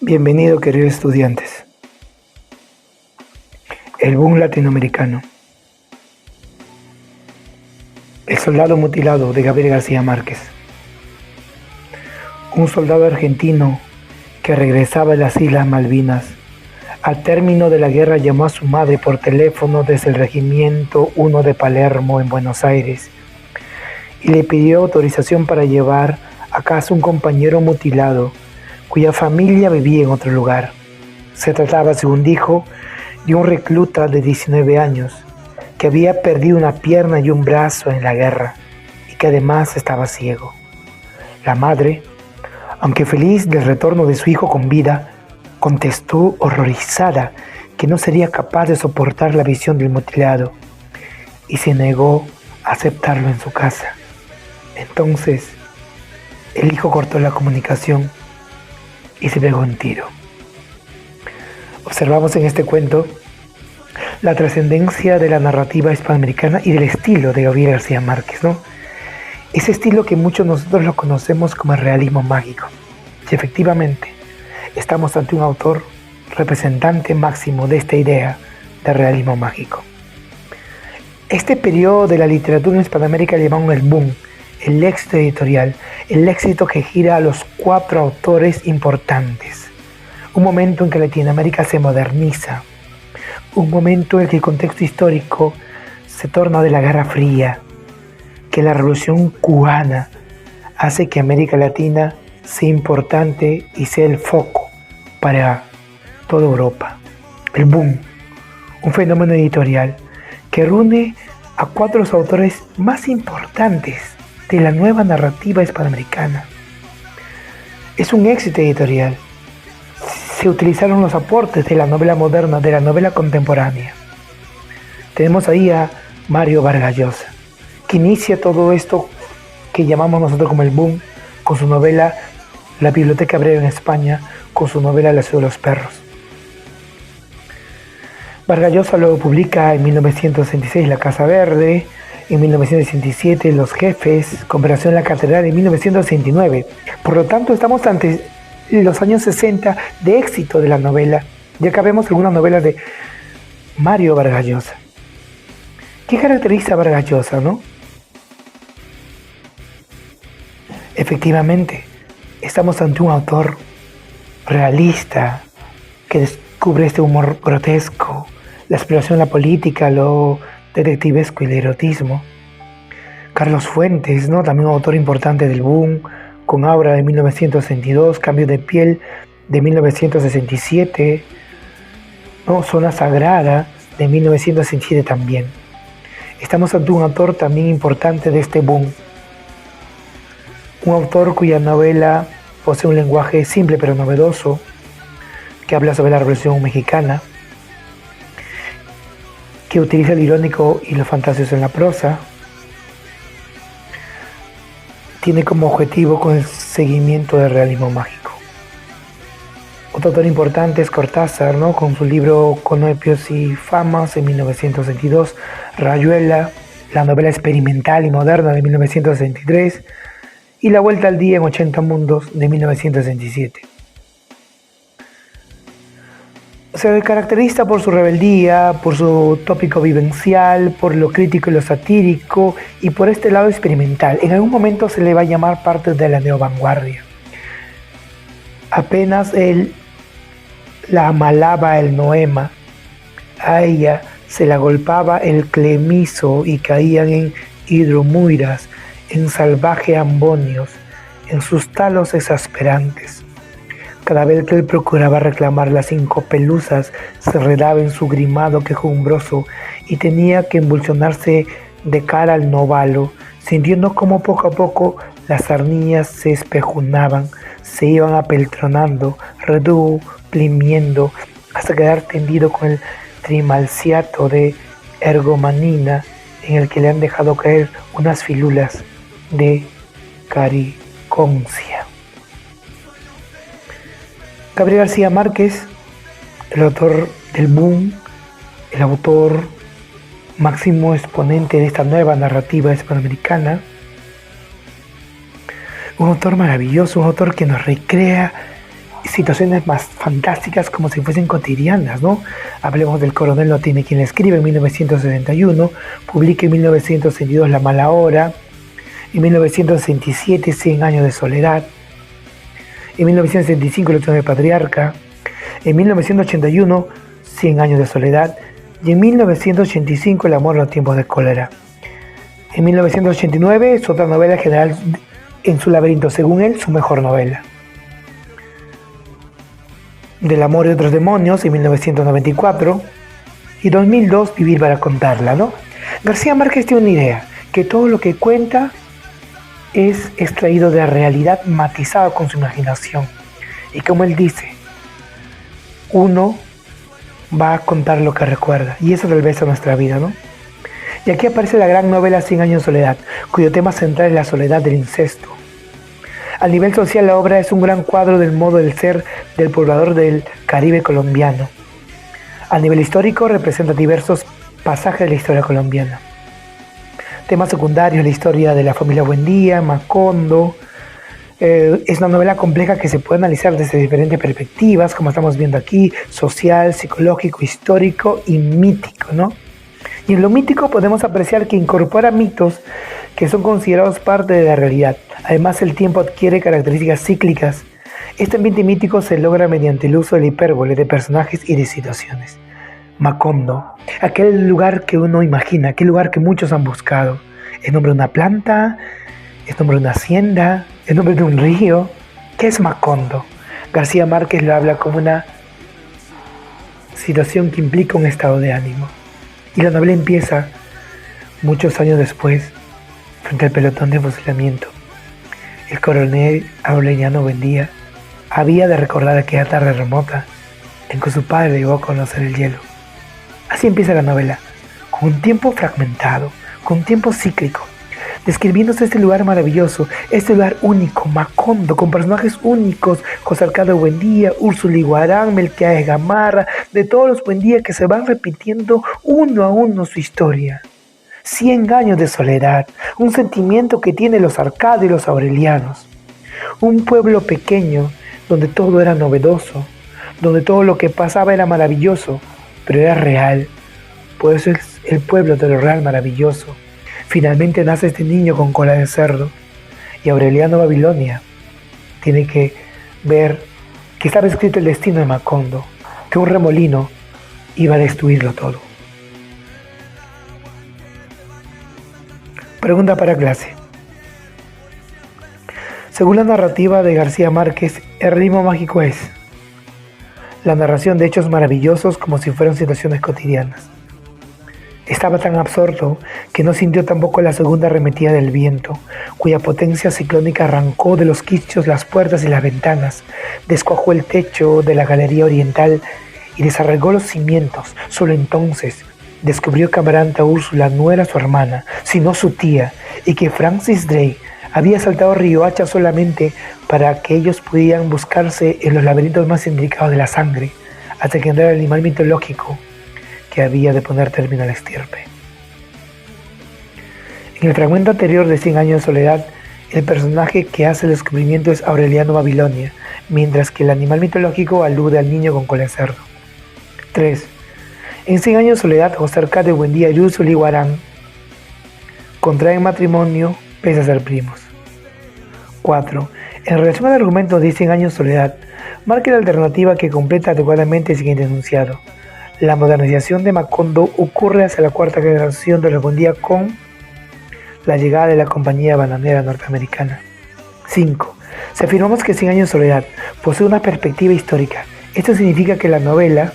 Bienvenido, queridos estudiantes. El boom latinoamericano. El soldado mutilado de Gabriel García Márquez. Un soldado argentino que regresaba a las Islas Malvinas. Al término de la guerra llamó a su madre por teléfono desde el Regimiento 1 de Palermo en Buenos Aires y le pidió autorización para llevar a casa un compañero mutilado cuya familia vivía en otro lugar. Se trataba, según dijo, de un recluta de 19 años que había perdido una pierna y un brazo en la guerra y que además estaba ciego. La madre, aunque feliz del retorno de su hijo con vida, contestó horrorizada que no sería capaz de soportar la visión del mutilado y se negó a aceptarlo en su casa. Entonces, el hijo cortó la comunicación y se pegó un tiro. Observamos en este cuento la trascendencia de la narrativa hispanoamericana y del estilo de Gabriel García Márquez, ¿no? Ese estilo que muchos de nosotros lo conocemos como el realismo mágico. Y efectivamente, estamos ante un autor representante máximo de esta idea de realismo mágico. Este periodo de la literatura en Hispanoamérica le llaman el boom, el éxito editorial, el éxito que gira a los 4 autores importantes. Un momento en que Latinoamérica se moderniza, un momento en que el contexto histórico se torna de la Guerra Fría, que la Revolución Cubana hace que América Latina sea importante y sea el foco para toda Europa. El boom, un fenómeno editorial que reúne a 4 autores más importantes de la nueva narrativa hispanoamericana. Es un éxito editorial. Se utilizaron los aportes de la novela moderna, de la novela contemporánea. Tenemos ahí a Mario Vargas Llosa, que inicia todo esto que llamamos nosotros como el boom, con su novela La Biblioteca Breve en España, con su novela La Ciudad de los Perros. Vargas Llosa luego publica en 1966 La Casa Verde, en 1967 Los Jefes, Conversación en la Catedral en 1969. Por lo tanto, estamos ante los años 60 de éxito de la novela. Ya que vemos algunas novelas de Mario Vargas Llosa. ¿Qué caracteriza a Vargas Llosa, no? Efectivamente, estamos ante un autor realista que descubre este humor grotesco, la exploración de la política, lo detectivesco y el erotismo. Carlos Fuentes, ¿no? También un autor importante del boom, con Aura de 1962, Cambio de Piel de 1967, ¿no? Zona Sagrada de 1967 también. Estamos ante un autor también importante de este boom. Un autor cuya novela posee un lenguaje simple pero novedoso, que habla sobre la Revolución Mexicana, que utiliza el irónico y lo fantasioso en la prosa. Tiene como objetivo con el seguimiento del realismo mágico. Otro autor importante es Cortázar, ¿no? Con su libro Conopios y Famas en 1962, Rayuela, la novela experimental y moderna de 1963 y La Vuelta al Día en 80 Mundos de 1967. Se caracteriza por su rebeldía, por su tópico vivencial, por lo crítico y lo satírico y por este lado experimental. En algún momento se le va a llamar parte de la neovanguardia. Apenas él la amalaba el noema, a ella se la golpaba el clemiso y caían en hidromuiras, en salvaje ambonios, en sus talos exasperantes. Cada vez que él procuraba reclamar las 5 pelusas, se enredaba en su grimado quejumbroso y tenía que embolsonarse de cara al novalo, sintiendo como poco a poco las arnillas se espejunaban, se iban apeltronando, reduplimiendo, hasta quedar tendido con el trimalciato de ergomanina en el que le han dejado caer unas filulas de cariconcia. Gabriel García Márquez, el autor del boom, el autor máximo exponente de esta nueva narrativa hispanoamericana, un autor maravilloso, un autor que nos recrea situaciones más fantásticas como si fuesen cotidianas, ¿no? Hablemos del coronel no tiene quien le escribe en 1971, publica en 1962 La mala hora, en 1967 100 años de soledad, en 1965 El último patriarca, en 1981 100 años de soledad y en 1985 El amor en los tiempos de cólera. En 1989 es otra novela general en su laberinto, según él, su mejor novela. Del amor y otros demonios en 1994 y 2002 Vivir para contarla, ¿no? García Márquez tiene una idea, que todo lo que cuenta es extraído de la realidad matizada con su imaginación. Y como él dice, uno va a contar lo que recuerda y eso tal vez es nuestra vida, ¿no? Y aquí aparece la gran novela 100 años de soledad, cuyo tema central es la soledad del incesto. A nivel social, la obra es un gran cuadro del modo de ser del poblador del Caribe colombiano. A nivel histórico, representa diversos pasajes de la historia colombiana. Temas secundarios, la historia de la familia Buendía, Macondo. Es una novela compleja que se puede analizar desde diferentes perspectivas, como estamos viendo aquí, social, psicológico, histórico y mítico, ¿no? Y en lo mítico podemos apreciar que incorpora mitos que son considerados parte de la realidad. Además, el tiempo adquiere características cíclicas. Este ambiente mítico se logra mediante el uso de la hipérbole de personajes y de situaciones. Macondo, aquel lugar que uno imagina, aquel lugar que muchos han buscado. ¿Es nombre de una planta? ¿Es nombre de una hacienda? ¿Es nombre de un río? ¿Qué es Macondo? García Márquez lo habla como una situación que implica un estado de ánimo. Y la novela empieza muchos años después, frente al pelotón de fusilamiento. El coronel Aureliano Buendía había de recordar aquella tarde remota en que su padre le llegó a conocer el hielo. Así empieza la novela, con un tiempo fragmentado, con un tiempo cíclico, describiéndose este lugar maravilloso, este lugar único, Macondo, con personajes únicos, José Arcado Buendía, Úrsula Iguarán, Melquiades Gamarra, de todos los Buendía que se van repitiendo uno a uno su historia. 100 años de soledad, un sentimiento que tienen los Arcados y los Aurelianos. Un pueblo pequeño donde todo era novedoso, donde todo lo que pasaba era maravilloso, pero era real. Por eso es el pueblo de lo real maravilloso. Finalmente nace este niño con cola de cerdo y Aureliano Babilonia tiene que ver que estaba escrito el destino de Macondo, que un remolino iba a destruirlo todo. Pregunta para clase. Según la narrativa de García Márquez, el ritmo mágico es la narración de hechos maravillosos como si fueran situaciones cotidianas. Estaba tan absorto que no sintió tampoco la segunda arremetida del viento, cuya potencia ciclónica arrancó de los quichos las puertas y las ventanas, descuajó el techo de la galería oriental y desarraigó los cimientos. Solo entonces descubrió que Amaranta Úrsula no era su hermana, sino su tía, y que Francis Drake había saltado Riohacha solamente para que ellos pudieran buscarse en los laberintos más intricados de la sangre, hasta que entrara el animal mitológico que había de poner término a la estirpe. En el fragmento anterior de 100 años de soledad, el personaje que hace el descubrimiento es Aureliano Babilonia, mientras que el animal mitológico alude al niño con cola de cerdo. 3. En 100 años de soledad, José Arcado Buendía y Úrsula Iguarán contraen matrimonio pese a ser primos. 4. En relación al argumento de 100 años de soledad, marca la alternativa que completa adecuadamente el siguiente enunciado. La modernización de Macondo ocurre hacia la cuarta generación de los Buendía con la llegada de la compañía bananera norteamericana. 5. Si afirmamos que 100 años de soledad posee una perspectiva histórica, esto significa que en la novela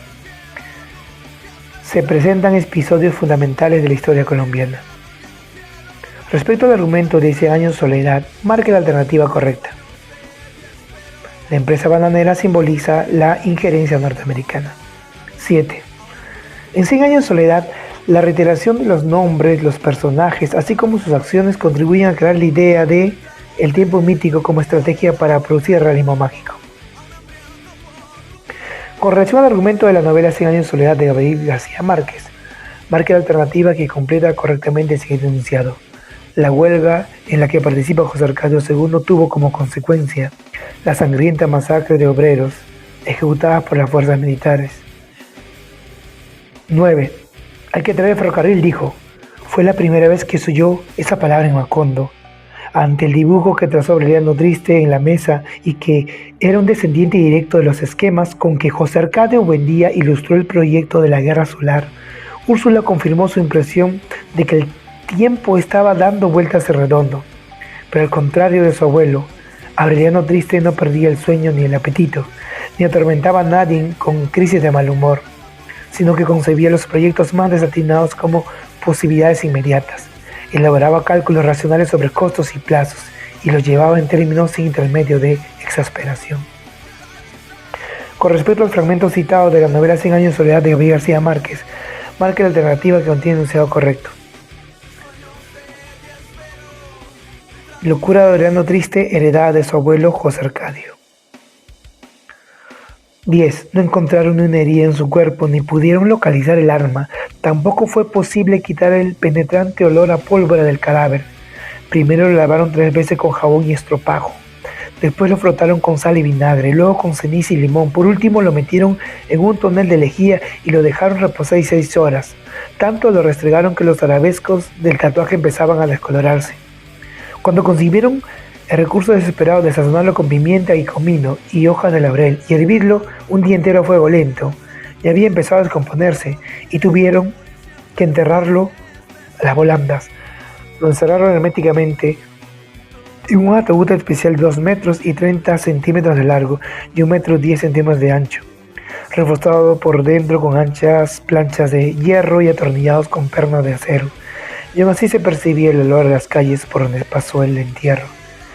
se presentan episodios fundamentales de la historia colombiana. Respecto al argumento de 100 años de soledad, marque la alternativa correcta. La empresa bananera simboliza la injerencia norteamericana. 7. En 100 años de soledad, la reiteración de los nombres, los personajes, así como sus acciones contribuyen a crear la idea de el tiempo mítico como estrategia para producir el realismo mágico. Con relación al argumento de la novela 100 años de soledad de Gabriel García Márquez, marque la alternativa que completa correctamente el siguiente enunciado. La huelga en la que participa José Arcadio II tuvo como consecuencia la sangrienta masacre de obreros ejecutadas por las fuerzas militares. 9. Hay que traer el ferrocarril, dijo. Fue la primera vez que se oyó esa palabra en Macondo. Ante el dibujo que trazó Aureliano Triste en la mesa y que era un descendiente directo de los esquemas con que José Arcadio Buendía ilustró el proyecto de la guerra solar, Úrsula confirmó su impresión de que el tiempo estaba dando vueltas en redondo. Pero al contrario de su abuelo, Aureliano Triste no perdía el sueño ni el apetito, ni atormentaba a nadie con crisis de mal humor, sino que concebía los proyectos más desatinados como posibilidades inmediatas. Elaboraba cálculos racionales sobre costos y plazos y los llevaba en términos sin intermedio de exasperación. Con respecto al fragmento citado de la novela 100 años de soledad de Gabriel García Márquez, marca la alternativa que contiene el enunciado correcto. Locura de Aureliano Triste heredada de su abuelo José Arcadio. 10. No encontraron una herida en su cuerpo ni pudieron localizar el arma. Tampoco fue posible quitar el penetrante olor a pólvora del cadáver. Primero lo lavaron 3 veces con jabón y estropajo. Después lo frotaron con sal y vinagre, luego con ceniza y limón. Por último lo metieron en un tonel de lejía y lo dejaron reposar 16 horas. Tanto lo restregaron que los arabescos del tatuaje empezaban a descolorarse. Cuando concibieron el recurso desesperado de sazonarlo con pimienta y comino y hojas de laurel y hervirlo un día entero a fuego lento, ya había empezado a descomponerse y tuvieron que enterrarlo a las volandas. Lo encerraron herméticamente en un ataúd especial de 2 metros y 30 centímetros de largo y 1 metro 10 centímetros de ancho, reforzado por dentro con anchas planchas de hierro y atornillados con pernos de acero. Y aún así se percibía el olor de las calles por donde pasó el entierro.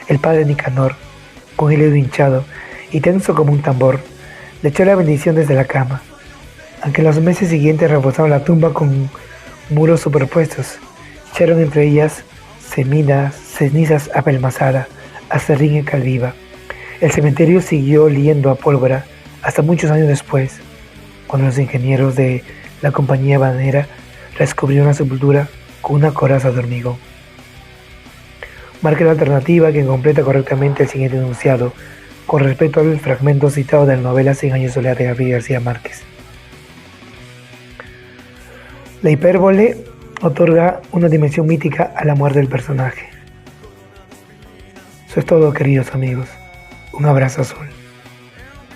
El padre Nicanor, con el dedo hinchado y tenso como un tambor, le echó la bendición desde la cama. Aunque en los meses siguientes reforzaron la tumba con muros superpuestos, echaron entre ellas cenizas apelmazadas, acerrín y calviva. El cementerio siguió oliendo a pólvora hasta muchos años después, cuando los ingenieros de la compañía banera descubrieron la sepultura con una coraza de hormigón. Marca la alternativa que completa correctamente el siguiente enunciado con respecto al fragmento citado de la novela 100 años de soledad de Gabriel García Márquez. La hipérbole otorga una dimensión mítica a la muerte del personaje. Eso es todo, queridos amigos. Un abrazo azul.